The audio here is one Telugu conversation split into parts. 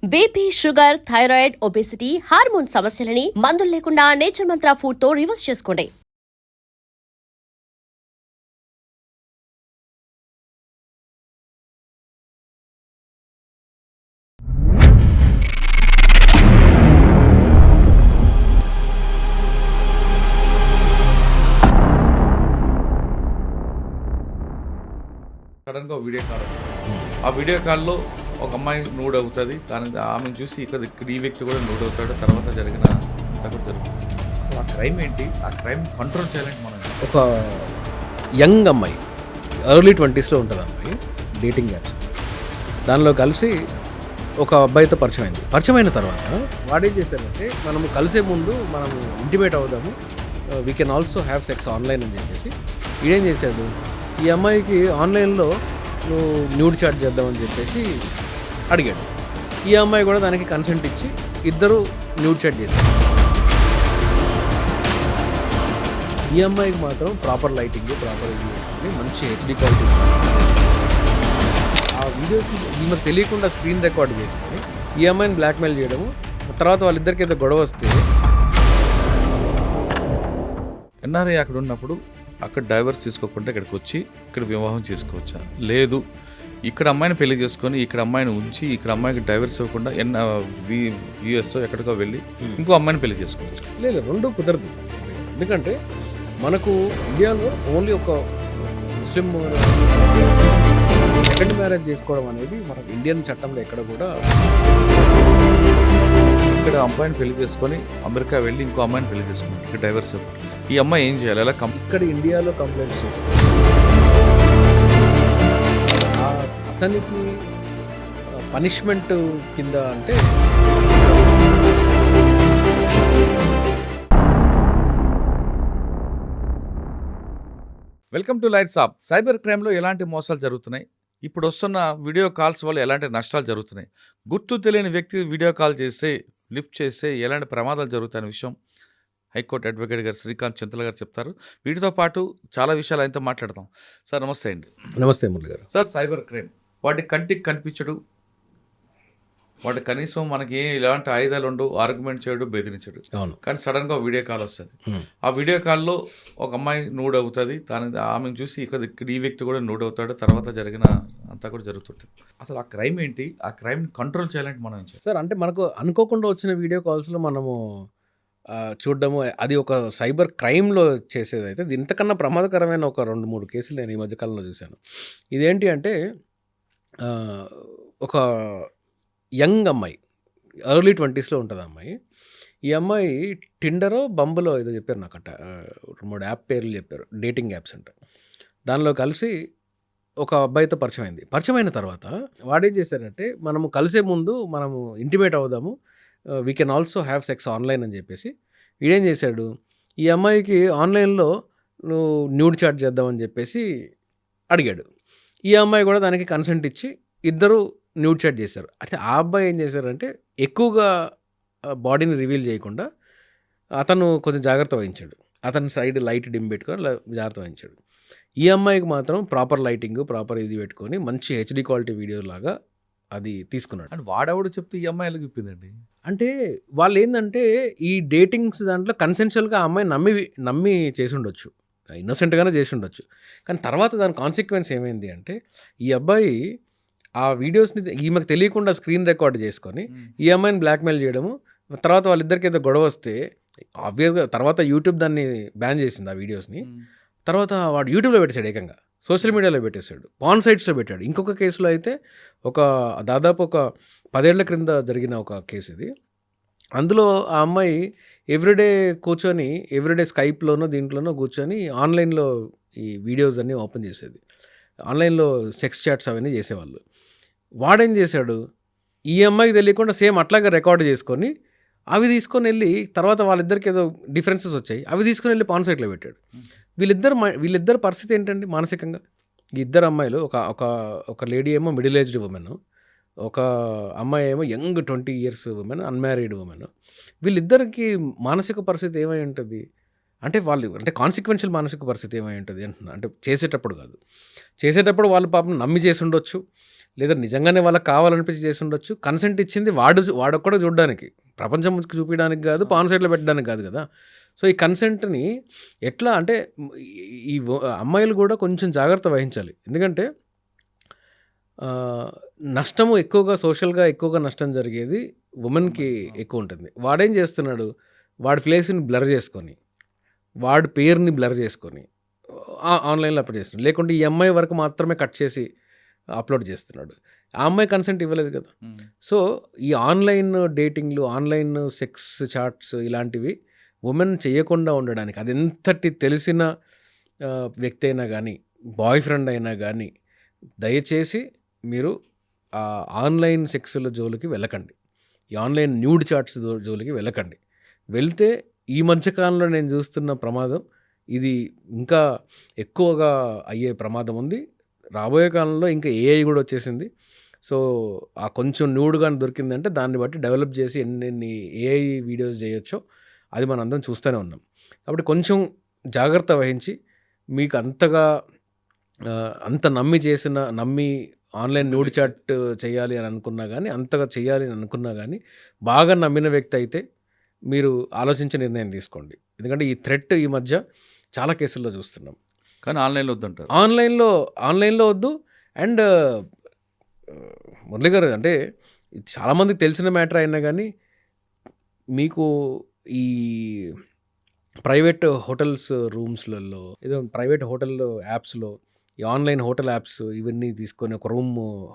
BP, sugar, thyroid, obesity, hormone సమస్యలని మందులు లేకుండా నేచర్ మంత్ర ఫుడ్ తో రివర్స్ చేసుకోండి. సడన్గా వీడియో కాల్ ఆ వీడియో కాల్లో ఒక అమ్మాయి నూడ్ అవుతుంది, కానీ ఆమెను చూసి ఇక్కడ ఈ వ్యక్తి కూడా నూడ్ అవుతాడు. తర్వాత జరిగిన అంతా కూడా జరుగుతుంది. అసలు ఆ క్రైమ్ ఏంటి, ఆ క్రైమ్ కంట్రోల్ చేయాలంటే మనం ఒక యంగ్ అమ్మాయి ఎర్లీ 20s ఉంటుంది. అమ్మాయి డేటింగ్ యాప్స్ దానిలో కలిసి ఒక అబ్బాయితో పరిచయం అయిన తర్వాత వాడేం చేశారంటే మనము కలిసే ముందు మనము ఇంటిమేట్ అవుదాము, we can also have sex online అని చెప్పేసి ఈడేం చేశాడు, ఈ అమ్మాయికి ఆన్లైన్లో నువ్వు న్యూడ్ చాట్ చేద్దామని చెప్పేసి అడిగాడు. ఈ అమ్మాయి కూడా దానికి కన్సెంట్ ఇచ్చి ఇద్దరు న్యూడ్ చాట్ చేశారు. ఈ అమ్మాయికి మాత్రం ప్రాపర్ లైటింగ్, ప్రాపర్ ఇది మంచి హెచ్డి క్వాలిటీ. ఆ వీడియోకి ఈమెకు తెలియకుండా స్క్రీన్ రికార్డ్ చేసుకొని ఈ అమ్మాయిని బ్లాక్మెయిల్ చేయడము, తర్వాత వాళ్ళిద్దరికి ఏదో గొడవ వస్తే ఎన్ఆర్ఐ అక్కడ ఉన్నప్పుడు అక్కడ డైవర్స్ తీసుకోకుండా ఇక్కడికి వచ్చి ఇక్కడ వివాహం చేసుకోవచ్చా, లేదు ఇక్కడ అమ్మాయిని పెళ్లి చేసుకొని ఇక్కడ అమ్మాయిని ఉంచి ఇక్కడ అమ్మాయికి డైవర్స్ ఇవ్వకుండా యూఎస్ ఎక్కడికో వెళ్ళి ఇంకో అమ్మాయిని పెళ్లి చేసుకోవచ్చు? లేదు, రెండు కుదరదు. ఎందుకంటే మనకు ఇండియాలో ఓన్లీ ఒక ముస్లిం సెకండ్ మ్యారేజ్ చేసుకోవడం అనేది మనకు ఇండియన్ చట్టంలో ఎక్కడ కూడా. ఇక్కడ అమ్మాయిని పెళ్లి చేసుకొని అమెరికా వెళ్ళి ఇంకో అమ్మాయిని పెళ్లి చేసుకున్నాం, ఇక్కడ డైవర్స్ ఈ అమ్మాయి ఏం చేయాలి? అలా ఇక్కడ ఇండియాలో కంప్లైంట్స్ చేసుకోవాలి. అతనికి పనిష్మెంట్ కింద అంటే welcome to lights off. Cyber క్రైమ్లో ఎలాంటి మోసాలు జరుగుతున్నాయి, ఇప్పుడు వస్తున్న వీడియో కాల్స్ వల్ల ఎలాంటి నష్టాలు జరుగుతున్నాయి, గుర్తు తెలియని వ్యక్తి వీడియో కాల్ చేస్తే లిఫ్ట్ చేస్తే ఎలాంటి ప్రమాదాలు జరుగుతాయనే విషయం హైకోర్టు అడ్వకేట్ గారు శ్రీకాంత్ చింతల గారు చెప్తారు. వీటితో పాటు చాలా విషయాలు ఆయనతో మాట్లాడతాం. సార్ నమస్తే అండి. నమస్తే మురళి గారు. సార్, సైబర్ క్రైమ్ వాటి కంటికి కనిపించడు, వాటి కనీసం మనకి ఎలాంటి ఆయుధాలు ఉండవు, ఆర్గ్యుమెంట్ చేయడు, బెదిరించడు. అవును. కానీ సడన్గా వీడియో కాల్ వస్తుంది. ఆ వీడియో కాల్లో ఒక అమ్మాయి నూడ్ అవుతుంది, ఆమెను చూసి ఇక్కడ ఈ వ్యక్తి కూడా నూడ్ అవుతాడు. తర్వాత జరిగిన అంతా కూడా జరుగుతుంటుంది. అసలు ఆ క్రైమ్ ఏంటి, ఆ క్రైమ్ కంట్రోల్ చేయాలంటే మనం ఏం చేయాలి? సార్, అంటే మనకు అనుకోకుండా వచ్చిన వీడియో కాల్స్లో మనము చూడడము, అది ఒక సైబర్ క్రైమ్లో చేసేదైతే ఇంతకన్నా ప్రమాదకరమైన ఒక 2-3 కేసులు నేను ఈ మధ్యకాలంలో చూశాను. ఇదేంటి అంటే ఒక యంగ్ అమ్మాయి ఎర్లీ 20sలో ఉంటుంది. అమ్మాయి ఈ అమ్మాయి టిండరో బంబులో ఏదో చెప్పారు నాకు, 2-3 యాప్ పేర్లు చెప్పారు, డేటింగ్ యాప్స్ అంట. దానిలో కలిసి ఒక అబ్బాయితో పరిచయం అయిన తర్వాత వాడేం చేశారంటే మనము కలిసే ముందు మనము ఇంటిమేట్ అవుదాము, we can also have sex online అని చెప్పేసి వీడేం చేశాడు, ఈ అమ్మాయికి ఆన్లైన్లో నువ్వు న్యూడ్ చాట్ చేద్దామని చెప్పేసి అడిగాడు. ఈ అమ్మాయి కూడా దానికి కన్సెంట్ ఇచ్చి ఇద్దరు న్యూడ్ చాట్ చేశారు. అయితే ఆ అబ్బాయి ఏం చేశారంటే ఎక్కువగా బాడీని రివీల్ చేయకుండా అతను కొంచెం జాగ్రత్త వహించాడు. అతని సైడ్ లైట్ డిమ్ పెట్టుకొని జాగ్రత్త వహించాడు. ఈ అమ్మాయికి మాత్రం ప్రాపర్ లైటింగ్, ప్రాపర్ ఇది పెట్టుకొని మంచి హెచ్డి క్వాలిటీ వీడియో లాగా అది తీసుకున్నాడు. అండ్ వాడెవడు చెప్తే ఈ అమ్మాయిలకు ఇప్పిందండి. అంటే వాళ్ళు ఏంటంటే ఈ డేటింగ్స్ దాంట్లో కన్సెన్షువల్గా ఆ అమ్మాయి నమ్మి చేసి ఉండొచ్చు, ఇన్నోసెంట్గానే చేసి ఉండొచ్చు. కానీ తర్వాత దాని కాన్సిక్వెన్స్ ఏమైంది అంటే ఈ అబ్బాయి ఆ వీడియోస్ని ఈమెకు తెలియకుండా స్క్రీన్ రికార్డ్ చేసుకొని ఈ అమ్మాయిని బ్లాక్మెయిల్ చేయడము, తర్వాత వాళ్ళిద్దరికి ఏదో గొడవ వస్తే ఆబ్వియస్గా తర్వాత యూట్యూబ్ దాన్ని బ్యాన్ చేసింది ఆ వీడియోస్ని. తర్వాత వాడు యూట్యూబ్లో పెట్టేశాడు, ఏకంగా సోషల్ మీడియాలో పెట్టేశాడు, పాన్ సైట్స్లో పెట్టాడు. ఇంకొక కేసులో అయితే దాదాపు ఒక 10 ఏళ్ల క్రింద జరిగిన ఒక కేసు ఇది. అందులో ఆ అమ్మాయి ఎవ్రీడే స్కైప్లోనో దీంట్లోనో కూర్చొని ఆన్లైన్లో ఈ వీడియోస్ అన్నీ ఓపెన్ చేసేది, ఆన్లైన్లో సెక్స్ చాట్స్ అవన్నీ చేసేవాళ్ళు. వాడేం చేశాడు, ఈ అమ్మాయికి తెలియకుండా సేమ్ అట్లాగే రికార్డ్ చేసుకొని అవి తీసుకొని వెళ్ళి తర్వాత వాళ్ళిద్దరికి ఏదో డిఫరెన్సెస్ వచ్చాయి, అవి తీసుకొని వెళ్ళి పాన్ సైట్లో పెట్టాడు. వీళ్ళిద్దరు పరిస్థితి ఏంటండి మానసికంగా? ఈ ఇద్దరు అమ్మాయిలు, ఒక లేడీ ఏమో మిడిల్ ఏజ్డ్ ఉమెన్, ఒక అమ్మాయి ఏమో young 20 years women, unmarried women. వీళ్ళిద్దరికి మానసిక పరిస్థితి ఏమై ఉంటుంది అంటే కాన్సిక్వెన్షియల్ మానసిక పరిస్థితి ఏమై ఉంటుంది అంటున్నా. అంటే చేసేటప్పుడు కాదు, చేసేటప్పుడు వాళ్ళు పాపం నమ్మి చేసి ఉండొచ్చు, లేదా నిజంగానే వాళ్ళకి కావాలనిపించి చేసి ఉండొచ్చు. కన్సెంట్ ఇచ్చింది వాడొక్కడో చూడడానికి, ప్రపంచం ముందుకు చూపించడానికి కాదు, పాన్ సైడ్లో పెట్టడానికి కాదు కదా. సో ఈ కన్సెంట్ని ఎట్లా అంటే అమ్మాయిలు కూడా కొంచెం జాగ్రత్త వహించాలి. ఎందుకంటే నష్టము ఎక్కువగా సోషల్గా ఎక్కువగా నష్టం జరిగేది ఉమెన్కి ఎక్కువ ఉంటుంది. వాడేం చేస్తున్నాడు, వాడి ఫేస్ని బ్లర్ చేసుకొని, వాడి పేరుని బ్లర్ చేసుకొని ఆన్లైన్లో అప్లోడ్ చేస్తున్నాడు. లేకుంటే ఈ అమ్మాయి వరకు మాత్రమే కట్ చేసి అప్లోడ్ చేస్తున్నాడు. ఆ అమ్మాయి కన్సెంట్ ఇవ్వలేదు కదా. సో ఈ ఆన్లైన్ డేటింగ్లు, ఆన్లైన్ సెక్స్ చాట్స్ ఇలాంటివి ఉమెన్ చేయకుండా ఉండడానికి, అది ఎంతటి తెలిసిన వ్యక్తి అయినా కానీ, బాయ్ ఫ్రెండ్ అయినా కానీ, దయచేసి మీరు ఆ ఆన్లైన్ సెక్స్ల జోలికి వెళ్ళకండి. ఈ ఆన్లైన్ న్యూడ్ చాట్స్ జోలికి వెళ్ళకండి. వెళ్తే ఈ మధ్యకాలంలో నేను చూస్తున్న ప్రమాదం ఇది ఇంకా ఎక్కువగా అయ్యే ప్రమాదం ఉంది. రాబోయే కాలంలో ఇంకా ఏఐ కూడా వచ్చేసింది. సో ఆ కొంచెం న్యూడ్గా దొరికిందంటే దాన్ని బట్టి డెవలప్ చేసి ఎన్ని ఏఐ వీడియోస్ చేయొచ్చో అది మనం అందరం చూస్తూనే ఉన్నాం. కాబట్టి కొంచెం జాగ్రత్త వహించి, మీకు అంత నమ్మి ఆన్లైన్ న్యూడ్ చాట్ చేయాలి అని అనుకున్నా కానీ, అంతగా చేయాలి అని అనుకున్నా కానీ, బాగా నమ్మిన వ్యక్తి అయితే మీరు ఆలోచించి నిర్ణయం తీసుకోండి. ఎందుకంటే ఈ థ్రెట్ ఈ మధ్య చాలా కేసుల్లో చూస్తున్నాం. కానీ ఆన్లైన్లో వద్దంటారు. ఆన్లైన్లో వద్దు. అండ్ మురళి గారు, అంటే చాలామందికి తెలిసిన మ్యాటర్ అయినా కానీ, మీకు ఈ ప్రైవేట్ హోటల్స్ రూమ్స్లలో, ఏదో ప్రైవేట్ హోటల్ యాప్స్లో, ఈ ఆన్లైన్ హోటల్ యాప్స్ ఇవన్నీ తీసుకొని ఒక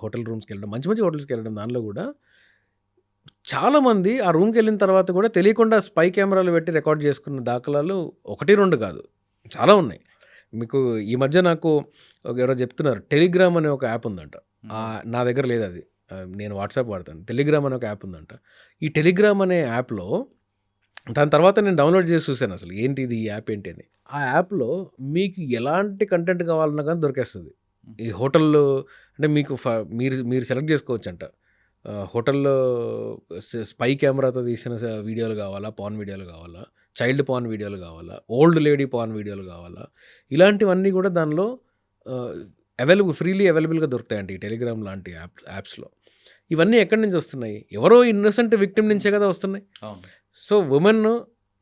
హోటల్ రూమ్స్కి వెళ్ళడం, మంచి మంచి హోటల్స్కి వెళ్ళడం, దానిలో కూడా చాలామంది ఆ రూమ్కి వెళ్ళిన తర్వాత కూడా తెలియకుండా స్పై కెమెరాలు పెట్టి రికార్డ్ చేసుకున్న దాఖలాలు 1-2 కాదు, చాలా ఉన్నాయి. మీకు ఈ మధ్య నాకు ఎవరో చెప్తున్నారు, టెలిగ్రామ్ అనే ఒక యాప్ ఉందంట. నా దగ్గర లేదు అది, నేను వాట్సాప్ వాడతాను. టెలిగ్రామ్ అనే ఒక యాప్ ఉందంట. ఈ టెలిగ్రామ్ అనే యాప్లో, దాని తర్వాత నేను డౌన్లోడ్ చేసి చూశాను అసలు ఏంటి ఇది, ఈ యాప్ ఏంటి అని. ఆ యాప్లో మీకు ఎలాంటి కంటెంట్ కావాలన్నా కానీ దొరికేస్తుంది. ఈ హోటల్లో అంటే మీకు మీరు సెలెక్ట్ చేసుకోవచ్చు అంట. హోటల్లో స్పై కెమెరాతో తీసిన వీడియోలు కావాలా, పాన్ వీడియోలు కావాలా, చైల్డ్ పాన్ వీడియోలు కావాలా, ఓల్డ్ లేడీ పాన్ వీడియోలు కావాలా, ఇలాంటివన్నీ కూడా దానిలో ఫ్రీలీ అవైలబుల్గా దొరుకుతాయండి ఈ టెలిగ్రామ్ లాంటి యాప్స్లో. ఇవన్నీ ఎక్కడి నుంచి వస్తున్నాయి? ఎవరో ఇన్నోసెంట్ విక్టిమ్ నుంచే కదా వస్తున్నాయి. So women,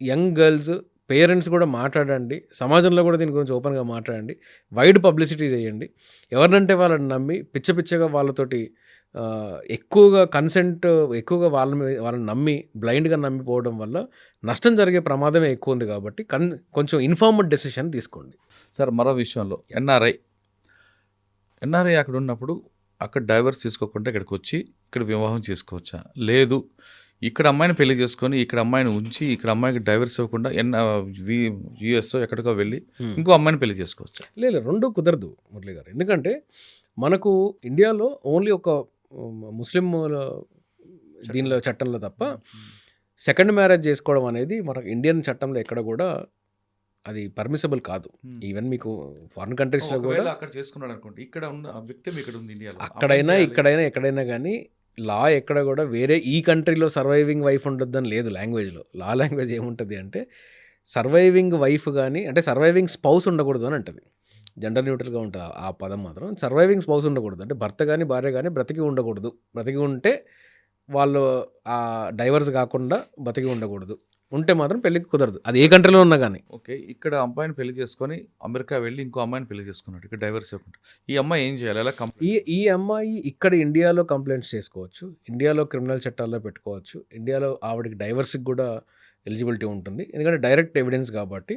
young girls, parents కూడా మాట్లాడండి. సమాజంలో కూడా దీని గురించి ఓపెన్గా మాట్లాడండి. వైడ్ పబ్లిసిటీ చేయండి. ఎవరినంటే వాళ్ళని పిచ్చగా వాళ్ళతోటి ఎక్కువగా ఎక్కువగా వాళ్ళని నమ్మి బ్లైండ్గా నమ్మిపోవడం వల్ల నష్టం జరిగే ప్రమాదమే ఎక్కువ ఉంది. కాబట్టి కొంచెం ఇన్ఫార్మ్డ్ డెసిషన్ తీసుకోండి. సార్, మరో విషయంలో ఎన్ఆర్ఐ అక్కడ ఉన్నప్పుడు అక్కడ డైవర్స్ తీసుకోకుండా ఇక్కడికి వచ్చి ఇక్కడ వివాహం చేసుకోవచ్చా? లేదు, ఇక్కడ అమ్మాయిని పెళ్లి చేసుకొని ఇక్కడ అమ్మాయిని ఉంచి ఇక్కడ అమ్మాయికి డైవర్స్ ఇవ్వకుండా యుఎస్ ఎక్కడికో వెళ్ళి ఇంకో అమ్మాయిని పెళ్లి చేసుకోవచ్చా? లేదు, రెండు కుదరదు మురళి గారు. ఎందుకంటే మనకు ఇండియాలో ఓన్లీ ఒక ముస్లిం దీనిలో చట్టంలో తప్ప సెకండ్ మ్యారేజ్ చేసుకోవడం అనేది మనకు ఇండియన్ చట్టంలో ఎక్కడ కూడా అది పర్మిసబుల్ కాదు. ఈవెన్ మీకు ఫారిన్ కంట్రీస్లో కూడా అక్కడ చేసుకున్నాడు అనుకోండి, ఇక్కడ ఉన్న విక్టిమ్ ఇక్కడ ఉంది ఇండియాలో, అక్కడైనా ఎక్కడైనా కానీ లా ఎక్కడ కూడా వేరే ఈ కంట్రీలో సర్వైవింగ్ వైఫ్ ఉండొద్దని లేదు. లాంగ్వేజ్లో లాంగ్వేజ్ ఏముంటుంది అంటే సర్వైవింగ్ వైఫ్ కానీ, అంటే సర్వైవింగ్ స్పౌస్ ఉండకూడదు అని అంటుంది. జెండర్ న్యూట్రల్గా ఉంటుంది ఆ పదం మాత్రం. సర్వైవింగ్ స్పౌస్ ఉండకూడదు అంటే భర్త కానీ భార్య కానీ బ్రతికి ఉండకూడదు. బ్రతికి ఉంటే వాళ్ళు ఆ డైవర్స్ కాకుండా బతికి ఉండకూడదు. ఉంటే మాత్రం పెళ్ళికి కుదరదు, అది ఏ కంట్రీలో ఉన్నా కానీ. ఓకే, ఇక్కడ అమ్మాయిని పెళ్లి చేసుకొని అమెరికా వెళ్ళి ఇంకో అమ్మాయిని పెళ్లి చేసుకున్నాడు, ఇక్కడ డైవర్స్ ఇవ్వకుండా ఈ అమ్మాయి ఏం చేయాలి? ఎలా ఈ అమ్మాయి ఇక్కడ ఇండియాలో కంప్లైంట్స్ చేసుకోవచ్చు, ఇండియాలో క్రిమినల్ చట్టాల్లో పెట్టుకోవచ్చు. ఇండియాలో ఆవిడకి డైవర్స్కి కూడా ఎలిజిబిలిటీ ఉంటుంది. ఎందుకంటే డైరెక్ట్ ఎవిడెన్స్ కాబట్టి.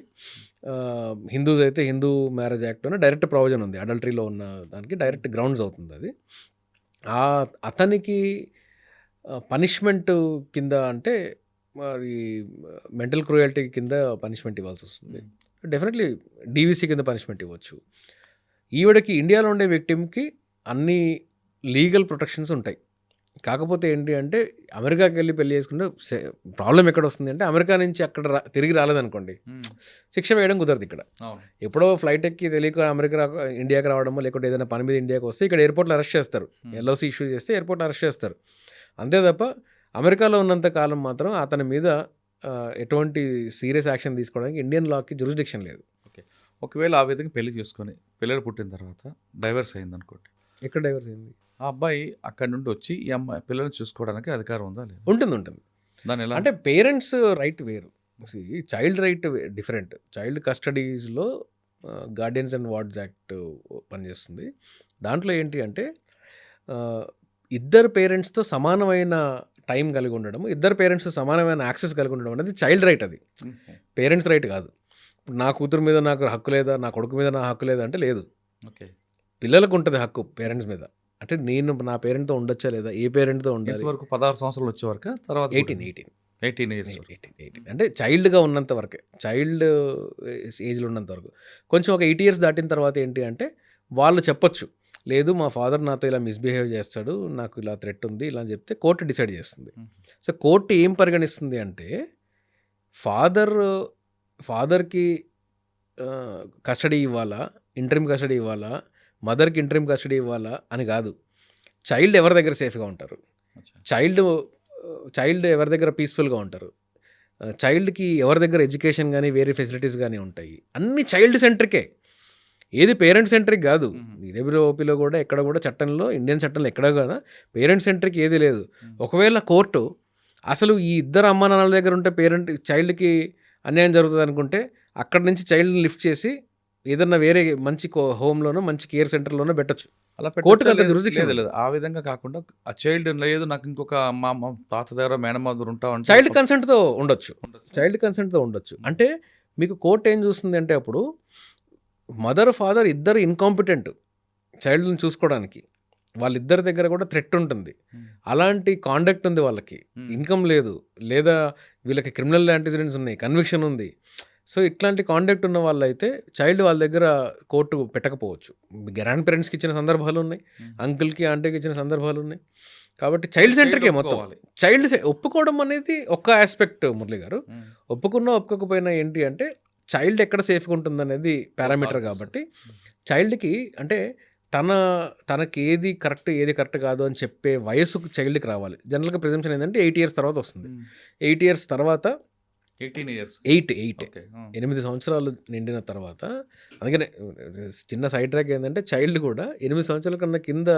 హిందూస్ అయితే హిందూ మ్యారేజ్ యాక్ట్లోనే డైరెక్ట్ ప్రొవిజన్ ఉంది, అడల్టరీలో ఉన్న దానికి డైరెక్ట్ గ్రౌండ్స్ అవుతుంది అది. అతనికి పనిష్మెంట్ కింద అంటే మరి మెంటల్ క్రూయల్టీ కింద పనిష్మెంట్ ఇవ్వాల్సి వస్తుంది. డెఫినెట్లీ డీవీసీ కింద పనిష్మెంట్ ఇవ్వచ్చు. ఈవిడకి ఇండియాలో ఉండే విక్టిమ్కి అన్ని లీగల్ ప్రొటెక్షన్స్ ఉంటాయి. కాకపోతే ఏంటి అంటే అమెరికాకి వెళ్ళి పెళ్లి చేసుకుంటే ప్రాబ్లం ఎక్కడ వస్తుంది అంటే అమెరికా నుంచి అక్కడ తిరిగి రాలేదనుకోండి, శిక్ష వేయడం కుదరదు. ఇక్కడ ఎప్పుడో ఫ్లైట్ ఎక్కి తెలియక ఇండియాకి రావడమో లేకపోతే ఏదైనా పని మీద ఇండియాకి వస్తే ఇక్కడ ఎయిర్పోర్ట్లో అరెస్ట్ చేస్తారు, ఎల్ఓసి ఇష్యూ చేస్తే ఎయిర్పోర్ట్లో అరెస్ట్ చేస్తారు. అంతే తప్ప అమెరికాలో ఉన్నంత కాలం మాత్రం అతని మీద ఎటువంటి సీరియస్ యాక్షన్ తీసుకోవడానికి ఇండియన్ లాకి జ్యూరిస్డిక్షన్ లేదు. ఓకే, ఒకవేళ ఆ విధంగా పెళ్లి చేసుకొని పిల్లలు పుట్టిన తర్వాత డైవర్స్ అయింది అనుకోండి, ఎక్కడ డైవర్స్ అయింది? ఆ అబ్బాయి అక్కడి నుండి వచ్చి ఈ అమ్మాయి పిల్లల్ని చూసుకోవడానికి అధికారం ఉందా లేదా? ఉంటుంది. దాన్ని ఎలా అంటే పేరెంట్స్ రైట్ వేరు. Child right different. చైల్డ్ కస్టడీస్‌లో గార్డియన్స్ అండ్ వార్డ్స్ యాక్ట్ పనిచేస్తుంది. దాంట్లో ఏంటి అంటే ఇద్దరు పేరెంట్స్‌తో సమానమైన టైం కలిగి ఉండడం, ఇద్దరు పేరెంట్స్‌తో సమానమైన యాక్సెస్ కలిగి ఉండడం అనేది చైల్డ్ రైట్ అది. పేరెంట్స్ రైట్ కాదు. నా కూతురు మీద నాకు హక్కు లేదా, నా కొడుకు మీద నా హక్కు లేదా అంటే లేదు. ఓకే. పిల్లలకు ఉంటుంది హక్కు పేరెంట్స్ మీద. అంటే నేను నా పేరెంట్‌తో ఉండొచ్చా లేదా, ఏ పేరెంట్‌తో ఉండాలి. ఇంతవరకు 16 సంవత్సరాలు వచ్చే వరకు తర్వాత 18 ఇయర్స్ 18 అంటే చైల్డ్‌గా ఉన్నంత వరకే. చైల్డ్ ఏజ్‌లో ఉన్నంత వరకు. కొంచెం ఒక 8 ఇయర్స్ దాటిన తర్వాత ఏంటి అంటే వాళ్ళు చెప్పొచ్చు. లేదు మా ఫాదర్ నాతో ఇలా మిస్‌బిహేవ్ చేస్తాడు, నాకు ఇలా థ్రెట్ ఉంది ఇలా అని చెప్తే కోర్ట్ డిసైడ్ చేస్తుంది. సో కోర్ట్ ఏం పరిగణిస్తుంది అంటే ఫాదర్‌కి కస్టడీ ఇవ్వాలా, ఇంటరిమ్ కస్టడీ ఇవ్వాలా, మదర్‌కి ఇంటరిమ్ కస్టడీ ఇవ్వాలా అని కాదు. చైల్డ్ ఎవరి దగ్గర సేఫ్‌గా ఉంటారు, చైల్డ్ ఎవరి దగ్గర పీస్ఫుల్గా ఉంటారు, చైల్డ్కి ఎవరి దగ్గర ఎడ్యుకేషన్ కానీ వేరే ఫెసిలిటీస్ కానీ ఉంటాయి, అన్ని చైల్డ్ సెంట్రికే, ఏది పేరెంట్ సెంట్రిక్ కాదు. ఈడబ్ల్యూఓపీలో కూడా ఎక్కడ కూడా చట్టంలో, ఇండియన్ చట్టంలో ఎక్కడ కూడా పేరెంట్ సెంట్రిక్ ఏది లేదు. ఒకవేళ కోర్టు అసలు ఈ ఇద్దరు అమ్మ నాన్నల దగ్గర ఉంటే చైల్డ్కి అన్యాయం జరుగుతుంది అనుకుంటే అక్కడి నుంచి చైల్డ్ని లిఫ్ట్ చేసి ఏదన్నా వేరే మంచి హోమ్లోనో మంచి కేర్ సెంటర్లోనో పెట్టచ్చు. అలా కోర్టుకి అంత jurisdiction లేదు. ఆ విధంగా కాకుండా ఆ చైల్డ్ లేదు నాకు ఇంకొక మా తాత దగ్గర మేనమ్మ దగ్గర ఉంటామంటే చైల్డ్ కన్సెంట్తో ఉండొచ్చు. అంటే మీకు కోర్టు ఏం చూస్తుంది అంటే అప్పుడు మదర్ ఫాదర్ ఇద్దరు ఇన్కాంపిటెంట్ చైల్డ్ని చూసుకోవడానికి, వాళ్ళిద్దరి దగ్గర కూడా థ్రెట్ ఉంటుంది, అలాంటి కాండక్ట్ ఉంది, వాళ్ళకి ఇన్కమ్ లేదు, లేదా వీళ్ళకి క్రిమినల్ యాంటిసిడెంట్స్ ఉన్నాయి, కన్విక్షన్ ఉంది. సో ఇట్లాంటి కాండక్ట్ ఉన్న వాళ్ళైతే చైల్డ్ వాళ్ళ దగ్గర కోర్టు పెట్టకపోవచ్చు. గ్రాండ్ పేరెంట్స్కి ఇచ్చిన సందర్భాలు ఉన్నాయి, అంకుల్కి ఆంటీకి ఇచ్చిన సందర్భాలు ఉన్నాయి. కాబట్టి చైల్డ్ సెంటర్కే మొత్తం. ఒప్పుకోవడం అనేది ఒక్క ఆస్పెక్ట్ మురళి గారు. ఒప్పుకున్నా ఒప్పుకోకపోయినా ఏంటి అంటే చైల్డ్ ఎక్కడ సేఫ్గా ఉంటుందనేది పారామీటర్. కాబట్టి చైల్డ్కి అంటే తనకి ఏది కరెక్ట్ కాదు అని చెప్పే వయసుకు చైల్డ్కి రావాలి. జనరల్గా ప్రిజంప్షన్ ఏంటంటే 8 ఇయర్స్ తర్వాత వస్తుంది. 8 ఇయర్స్ తర్వాత 8 సంవత్సరాలు నిండిన తర్వాత, అందుకనే చిన్న సైడ్ ట్రాక్ ఏంటంటే చైల్డ్ కూడా 8 సంవత్సరాల కన్నా కింద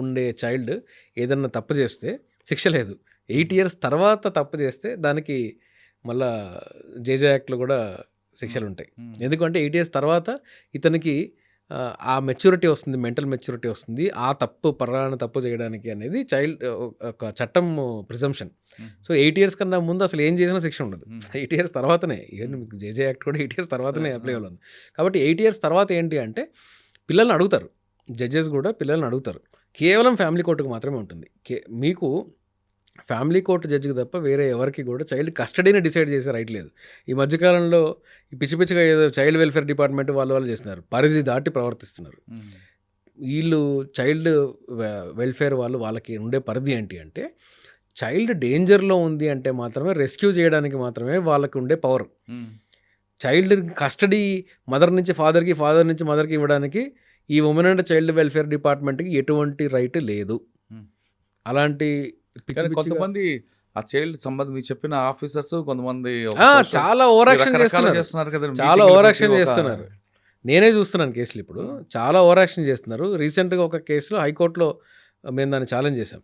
ఉండే చైల్డ్ ఏదన్నా తప్పు చేస్తే శిక్ష లేదు. 8 ఇయర్స్ తర్వాత తప్పు చేస్తే దానికి మళ్ళా జేజే యాక్ట్లో కూడా శిక్షలు ఉంటాయి. ఎందుకంటే 8 ఇయర్స్ తర్వాత ఇతనికి ఆ మెచ్యూరిటీ వస్తుంది, మెంటల్ మెచ్యూరిటీ వస్తుంది, ఆ పరాన్న తప్పు చేయడానికి అనేది చైల్డ్ ఒక చట్టం ప్రిజంప్షన్. సో 8 ఇయర్స్ కన్నా ముందు అసలు ఏం చేసినా శిక్ష ఉండదు. 8 ఇయర్స్ తర్వాతనే, ఈవెన్ మీకు జేజే యాక్ట్ కూడా 8 ఇయర్స్ తర్వాతనే అప్లై అవ్వాలి. కాబట్టి 8 ఇయర్స్ తర్వాత ఏంటి అంటే పిల్లల్ని అడుగుతారు, జడ్జెస్ కూడా పిల్లల్ని అడుగుతారు. కేవలం ఫ్యామిలీ కోర్టుకు మాత్రమే ఉంటుంది. మీకు ఫ్యామిలీ కోర్టు జడ్జికి తప్ప వేరే ఎవరికి కూడా చైల్డ్ కస్టడీని డిసైడ్ చేసే రైట్ లేదు. ఈ మధ్యకాలంలో పిచ్చిగా ఏదో చైల్డ్ వెల్ఫేర్ డిపార్ట్మెంట్ వాళ్ళు చేస్తున్నారు, పరిధి దాటి ప్రవర్తిస్తున్నారు. వీళ్ళు చైల్డ్ వెల్ఫేర్ వాళ్ళకి ఉండే పరిధి ఏంటి అంటే చైల్డ్ డేంజర్లో ఉంది అంటే మాత్రమే రెస్క్యూ చేయడానికి మాత్రమే వాళ్ళకి ఉండే పవర్. చైల్డ్ కస్టడీ మదర్ నుంచి ఫాదర్కి, ఫాదర్ నుంచి మదర్కి ఇవ్వడానికి ఈ ఉమెన్ అండ్ చైల్డ్ వెల్ఫేర్ డిపార్ట్మెంట్కి ఎటువంటి రైట్ లేదు. అలాంటి కొంతమంది ఆ చైల్డ్ సంబంధం మీరు చెప్పిన ఆఫీసర్స్ కొంతమంది చాలా ఓవరాక్షన్ చేస్తున్నారు కదా, చాలా ఓవరాక్షన్ చేస్తున్నారు. నేనే చూస్తున్నాను కేసులు ఇప్పుడు, చాలా ఓవరాక్షన్ చేస్తున్నారు. రీసెంట్గా ఒక కేసులో హైకోర్టులో మేము దాన్ని ఛాలెంజ్ చేసాం.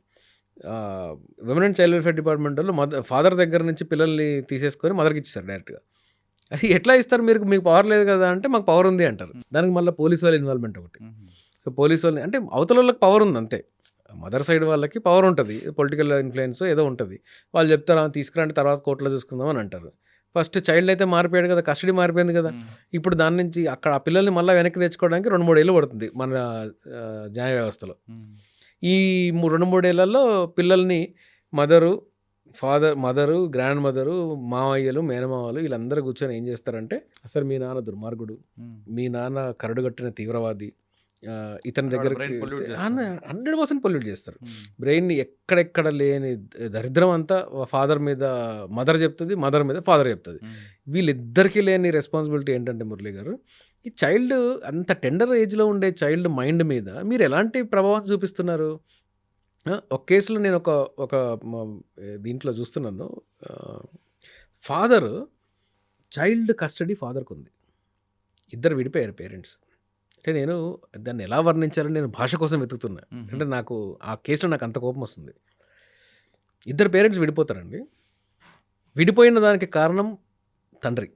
Women and child welfare department వాళ్ళు ఫాదర్ దగ్గర నుంచి పిల్లల్ని తీసేసుకొని మదర్కి ఇచ్చేస్తారు డైరెక్ట్గా. అది ఎట్లా ఇస్తారు, మీకు పవర్ లేదు కదా అంటే మాకు పవర్ ఉంది అంటారు. దానికి మళ్ళీ పోలీసు వాళ్ళ ఇన్వాల్వ్మెంట్ ఒకటి. సో పోలీసు వాళ్ళని అంటే అవతల వాళ్ళకి పవర్ ఉంది అంతే, మదర్ సైడ్ వాళ్ళకి పవర్ ఉంటుంది, పొలిటికల్ ఇన్ఫ్లుయెన్స్ ఏదో ఉంటుంది. వాళ్ళు చెప్తారా తీసుకురంటే తర్వాత కోర్టులో చూసుకుందాం అని అంటారు. ఫస్ట్ చైల్డ్ అయితే మారిపోయాడు కదా, కస్టడీ మారిపోయింది కదా, ఇప్పుడు దాని నుంచి అక్కడ ఆ పిల్లల్ని మళ్ళీ వెనక్కి తెచ్చుకోవడానికి 2-3 ఏళ్ళు పడుతుంది మన న్యాయ వ్యవస్థలో. ఈ 2-3 ఏళ్లలో పిల్లల్ని మదరు, గ్రాండ్ మదరు, మావయ్యలు, మేనమావలు వీళ్ళందరూ కూర్చొని ఏం చేస్తారంటే అసలు మీ నాన్న దుర్మార్గుడు, మీ నాన్న కరడుగట్టిన తీవ్రవాది, ఇతని దగ్గర 100% పొల్యూట్ చేస్తారు. బ్రెయిన్ని ఎక్కడెక్కడ లేని దరిద్రం అంతా ఫాదర్ మీద మదర్ చెప్తుంది, మదర్ మీద ఫాదర్ చెప్తుంది. వీళ్ళిద్దరికీ లేని రెస్పాన్సిబిలిటీ ఏంటంటే మురళి గారు, ఈ చైల్డ్ అంత టెండర్ ఏజ్లో ఉండే చైల్డ్ మైండ్ మీద మీరు ఎలాంటి ప్రభావం చూపిస్తున్నారు? ఒక కేసులో నేను ఒక దీంట్లో చూస్తున్నాను, చైల్డ్ కస్టడీ ఫాదర్కి ఉంది, ఇద్దరు విడిపోయారు పేరెంట్స్. అంటే నేను దాన్ని ఎలా వర్ణించాలని నేను భాష కోసం వెతుకుతున్నా. అంటే నాకు ఆ కేసులో నాకు అంత కోపం వస్తుంది. ఇద్దరు పేరెంట్స్ విడిపోతారండి. విడిపోయిన దానికి కారణం తండ్రి.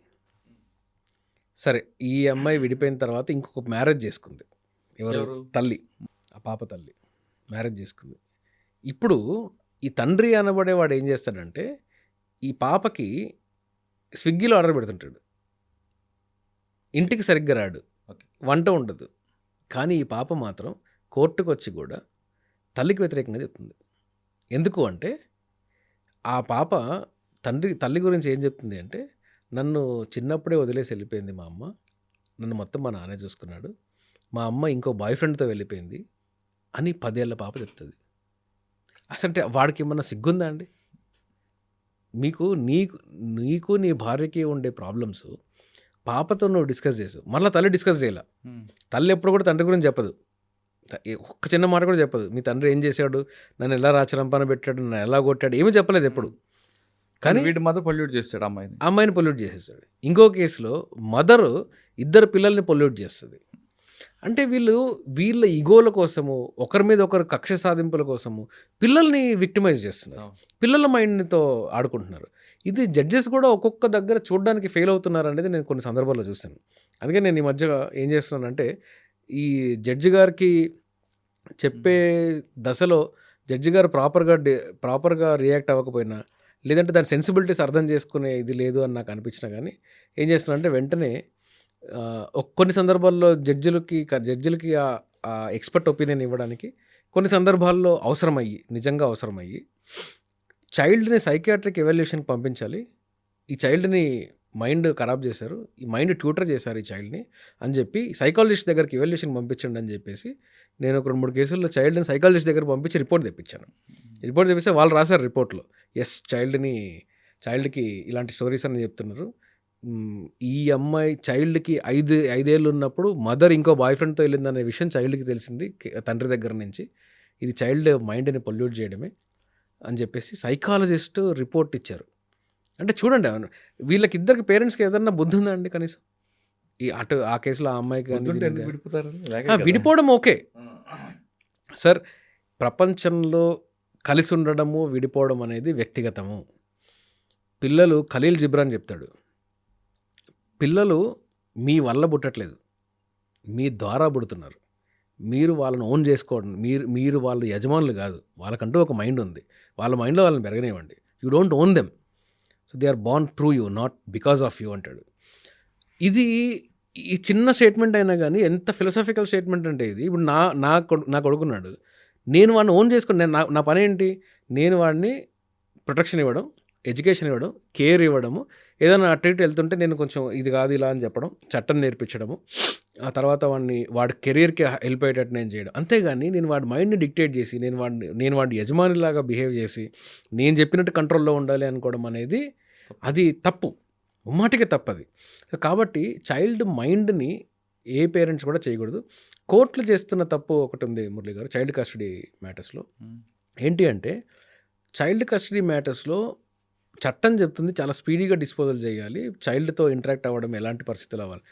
సరే, ఈ అమ్మాయి విడిపోయిన తర్వాత ఇంకొక మ్యారేజ్ చేసుకుంది. ఎవరు? తల్లి, ఆ పాప తల్లి మ్యారేజ్ చేసుకుంది. ఇప్పుడు ఈ తండ్రి అనబడేవాడు ఏం చేస్తాడంటే ఈ పాపకి స్విగ్గీలో ఆర్డర్ పెడుతుంటాడు. ఇంటికి సరిగ్గా రాడు, వంట ఉండదు. కానీ ఈ పాప మాత్రం కోర్టుకు వచ్చి కూడా తల్లికి వ్యతిరేకంగా చెప్తుంది. ఎందుకు అంటే ఆ పాప తల్లి గురించి ఏం చెప్తుంది అంటే, నన్ను చిన్నప్పుడే వదిలేసి వెళ్ళిపోయింది మా అమ్మ, నన్ను మొత్తం మా నాన్నే చూసుకున్నాడు, మా అమ్మ ఇంకో బాయ్ ఫ్రెండ్తో వెళ్ళిపోయింది అని 10 ఏళ్ళ పాప చెప్తుంది. అసలు వాడికి ఏమన్నా సిగ్గుందా అండి? నీకు నీ భార్యకి ఉండే ప్రాబ్లమ్స్ పాపతో నువ్వు డిస్కస్ చేసావు, మళ్ళీ తల్లి డిస్కస్ చేయాల. తల్లి ఎప్పుడు కూడా తండ్రి గురించి చెప్పదు, ఒక్క చిన్న మాట కూడా చెప్పదు. మీ తండ్రి ఏం చేశాడు, నన్ను ఎలా రాచరంపాన పెట్టాడు, నన్ను ఎలా కొట్టాడు, ఏమీ చెప్పలేదు ఎప్పుడు. కానీ వీడి మదర్ పొల్యూట్ చేస్తాడు, అమ్మాయిని పొల్యూట్ చేసేస్తాడు. ఇంకో కేసులో మదరు 2 పిల్లల్ని పొల్యూట్ చేస్తుంది. అంటే వీళ్ళ ఈగోల కోసము, ఒకరి మీద ఒకరు కక్ష సాధింపుల కోసము పిల్లల్ని విక్టిమైజ్ చేస్తున్నారు, పిల్లల మైండ్తో ఆడుకుంటున్నారు. ఇది జడ్జెస్ కూడా ఒక్కొక్క దగ్గర చూడడానికి ఫెయిల్ అవుతున్నారు అనేది నేను కొన్ని సందర్భాల్లో చూశాను. అందుకే నేను ఈ మధ్య ఏం చేస్తున్నానంటే, ఈ జడ్జి గారికి చెప్పే దశలో జడ్జి గారు ప్రాపర్గా రియాక్ట్ అవ్వకపోయినా, లేదంటే దాని సెన్సిబిలిటీస్ అర్థం చేసుకునే ఇది లేదు అని నాకు అనిపించినా కానీ ఏం చేస్తున్నా అంటే వెంటనే కొన్ని సందర్భాల్లో జడ్జిలకి ఆ ఎక్స్పర్ట్ ఒపీనియన్ ఇవ్వడానికి కొన్ని సందర్భాల్లో నిజంగా అవసరమయ్యి చైల్డ్ని సైకియాట్రిక్ ఎవాల్యుయేషన్కి పంపించాలి, ఈ చైల్డ్ని మైండ్ ఖరాబ్ చేశారు, ఈ మైండ్ ట్యూటర్ చేశారు ఈ చైల్డ్ని అని చెప్పి సైకాలజిస్ట్ దగ్గరికి ఎవాల్యుయేషన్ పంపించండి అని చెప్పేసి నేను ఒక 2-3 కేసుల్లో చైల్డ్ని సైకాలజిస్ట్ దగ్గర పంపించి రిపోర్ట్ తెప్పించాను. రిపోర్ట్ తెప్పిస్తే వాళ్ళు రాశారు రిపోర్ట్లో, ఎస్ చైల్డ్కి ఇలాంటి స్టోరీస్ అని చెప్తున్నారు. ఈ అమ్మాయి చైల్డ్కి 5 ఏళ్ళు ఉన్నప్పుడు మదర్ ఇంకో బాయ్ ఫ్రెండ్తో వెళ్ళిందనే విషయం చైల్డ్కి తెలిసింది తండ్రి దగ్గర నుంచి. ఇది చైల్డ్ మైండ్ని పొల్యూట్ చేయడమే అని చెప్పేసి సైకాలజిస్ట్ రిపోర్ట్ ఇచ్చారు. అంటే చూడండి, వీళ్ళకిద్దరికి పేరెంట్స్కి ఏదన్నా బుద్ధి ఉందా అండి కనీసం? ఆ కేసులో ఆ అమ్మాయికి విడిపోవడం ఓకే సార్, ప్రపంచంలో కలిసి ఉండడము విడిపోవడం అనేది వ్యక్తిగతము. పిల్లలు ఖలీల్ జిబ్రాన్ చెప్తాడు, పిల్లలు మీ వల్ల పుట్టట్లేదు, మీ ద్వారా పుడుతున్నారు. మీరు వాళ్ళని ఓన్ చేసుకోవడం, మీరు వాళ్ళ యజమానులు కాదు, వాళ్ళకంటూ ఒక మైండ్ ఉంది, వాళ్ళ మైండ్లో వాళ్ళని పెరగనివ్వండి. You don't own them, so they are born through you, not because of you అంటాడు. ఇది ఈ చిన్న స్టేట్మెంట్ అయినా కానీ ఎంత ఫిలసాఫికల్ స్టేట్మెంట్ అంటే ఇది. ఇప్పుడు నా కొడుకున్నాడు, నేను వాడిని ఓన్ చేసుకుని నా పని ఏంటి? నేను వాడిని ప్రొటెక్షన్ ఇవ్వడం, ఎడ్యుకేషన్ ఇవ్వడం, కేర్ ఇవ్వడము, ఏదైనా అటు ఇటు వెళ్తుంటే నేను కొంచెం ఇది కాదు ఇలా అని చెప్పడం, చట్టం నేర్పించడము, ఆ తర్వాత వాడి కెరీర్కి హెల్ప్ అయ్యేటట్టు నేను చేయడం. అంతేగాని నేను వాడి మైండ్ని డిక్టేట్ చేసి నేను వాడి యజమానిలాగా బిహేవ్ చేసి నేను చెప్పినట్టు కంట్రోల్లో ఉండాలి అనుకోవడం అనేది అది తప్పు, ముమ్మాటికి తప్పది. కాబట్టి చైల్డ్ మైండ్ని ఏ పేరెంట్స్ కూడా చేయకూడదు. కోర్టులు చేస్తున్న తప్పు ఒకటి ఉంది మురళి గారు, చైల్డ్ కస్టడీ మ్యాటర్స్లో. ఏంటి అంటే చైల్డ్ కస్టడీ మ్యాటర్స్లో చట్టం చెప్తుంది చాలా స్పీడీగా డిస్పోజల్ చేయాలి, చైల్డ్తో ఇంటరాక్ట్ అవ్వడం ఎలాంటి పరిస్థితులు అవ్వాలి.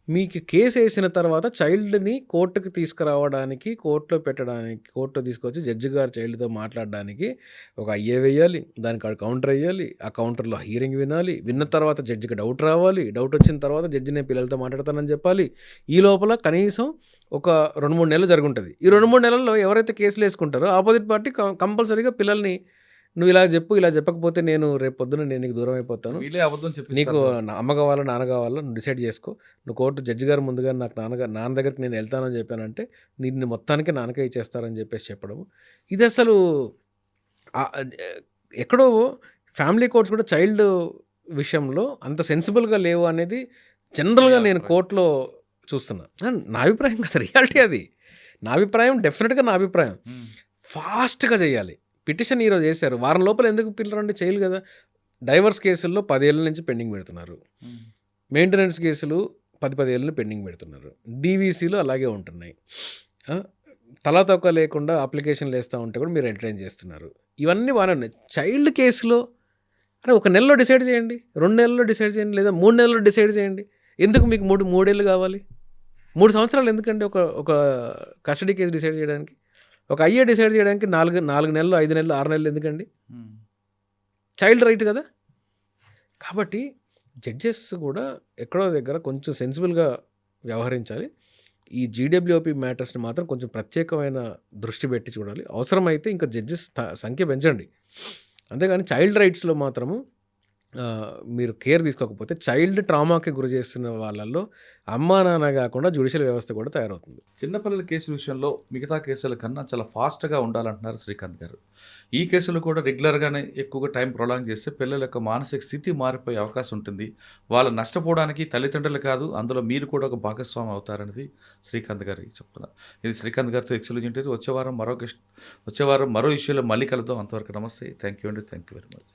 మీకు కేసు వేసిన తర్వాత చైల్డ్ని కోర్టుకి తీసుకురావడానికి, కోర్టులో తీసుకొచ్చి జడ్జి గారు చైల్డ్తో మాట్లాడడానికి ఒక అయ్యే వేయాలి, దానికి కౌంటర్ వేయాలి, ఆ కౌంటర్లో హీరింగ్ వినాలి, విన్న తర్వాత జడ్జికి డౌట్ రావాలి, డౌట్ వచ్చిన తర్వాత జడ్జి నేను పిల్లలతో మాట్లాడతానని చెప్పాలి. ఈ లోపల కనీసం ఒక 2-3 నెలలు జరుగుంటుంది. ఈ 2-3 నెలల్లో ఎవరైతే కేసులు వేసుకుంటారో ఆపోజిట్ పార్టీ కంపల్సరీగా పిల్లల్ని నువ్వు ఇలా చెప్పకపోతే నేను రేపు పొద్దున నేను నీకు దూరం అయిపోతాను, నీకు అమ్మ కావాలా నాన్న కావాలా నువ్వు డిసైడ్ చేసుకో, నువ్వు కోర్టు జడ్జి గారు ముందుగా నాకు నాన్న దగ్గరికి నేను వెళ్తానని చెప్పానంటే నిన్ను మొత్తానికి నాన్నకే ఇచ్చేస్తారని చెప్పేసి చెప్పడము. ఇది అసలు ఎక్కడో ఫ్యామిలీ కోర్ట్స్ కూడా చైల్డ్ విషయంలో అంత సెన్సిబుల్గా లేవు అనేది జనరల్గా నేను కోర్టులో చూస్తున్నా. నా అభిప్రాయం కదా, రియాలిటీ అది. నా అభిప్రాయం, డెఫినెట్గా నా అభిప్రాయం. ఫాస్ట్గా చేయాలి. పిటిషన్ ఈరోజు చేశారు, వారం లోపల ఎందుకు పిల్లరండి చేయలు కదా. డైవర్స్ కేసుల్లో 10 ఏళ్ళ నుంచి పెండింగ్ పెడుతున్నారు, మెయింటెనెన్స్ కేసులు 10 ఏళ్ళని పెండింగ్ పెడుతున్నారు, డీవీసీలు అలాగే ఉంటున్నాయి. తలాతొక్క లేకుండా అప్లికేషన్లు వేస్తూ ఉంటే కూడా మీరు ఎంటర్టైన్ చేస్తున్నారు. ఇవన్నీ బాగానే ఉన్నాయి. చైల్డ్ కేసులో అరే 1 నెలలో డిసైడ్ చేయండి, 2 నెలల్లో డిసైడ్ చేయండి, లేదా 3 నెలల్లో డిసైడ్ చేయండి. ఎందుకు మీకు 3 ఏళ్ళు కావాలి? 3 సంవత్సరాలు ఎందుకండి ఒక ఒక కస్టడీ కేసు డిసైడ్ చేయడానికి? ఒక ఐఏ డిసైడ్ చేయడానికి 4 నెలలు, 5 నెలలు, 6 నెలలు ఎందుకండి? చైల్డ్ రైట్ కదా! కాబట్టి జడ్జెస్ కూడా ఎక్కడో దగ్గర కొంచెం సెన్సిబుల్‌గా వ్యవహరించాలి. ఈ జీడబ్ల్యూఓపీ మ్యాటర్స్‌ని మాత్రం కొంచెం ప్రత్యేకమైన దృష్టి పెట్టి చూడాలి. అవసరమైతే ఇంకా జడ్జెస్ సంఖ్య పెంచండి. అంతేగాని చైల్డ్ రైట్స్‌లో మాత్రము మీరు కేర్ తీసుకోకపోతే చైల్డ్ ట్రామాకి గురి చేస్తున్న వాళ్ళల్లో అమ్మా, నాన్న కాకుండా జ్యుడిషియల్ వ్యవస్థ కూడా తయారవుతుంది. చిన్నపిల్లల కేసు విషయంలో మిగతా కేసుల కన్నా చాలా ఫాస్ట్‌గా ఉండాలంటున్నారు శ్రీకాంత్ గారు. ఈ కేసులు కూడా రెగ్యులర్‌గానే ఎక్కువగా టైం ప్రొలాంగ్ చేస్తే పిల్లల యొక్క మానసిక స్థితి మారిపోయే అవకాశం ఉంటుంది. వాళ్ళు నష్టపోవడానికి తల్లిదండ్రులు కాదు, అందులో మీరు కూడా ఒక భాగస్వామి అవుతారనేది శ్రీకాంత్ గారు చెప్తున్నారు. ఇది శ్రీకాంత్ గారితో ఎక్స్క్లూజివ్ ఇంటర్వ్యూ. వచ్చే వారం మరో ఇష్యూలో మళ్ళీ కలుద్దాం. అంతవరకు నమస్తే. థ్యాంక్ యూ అండి. Thank you very much.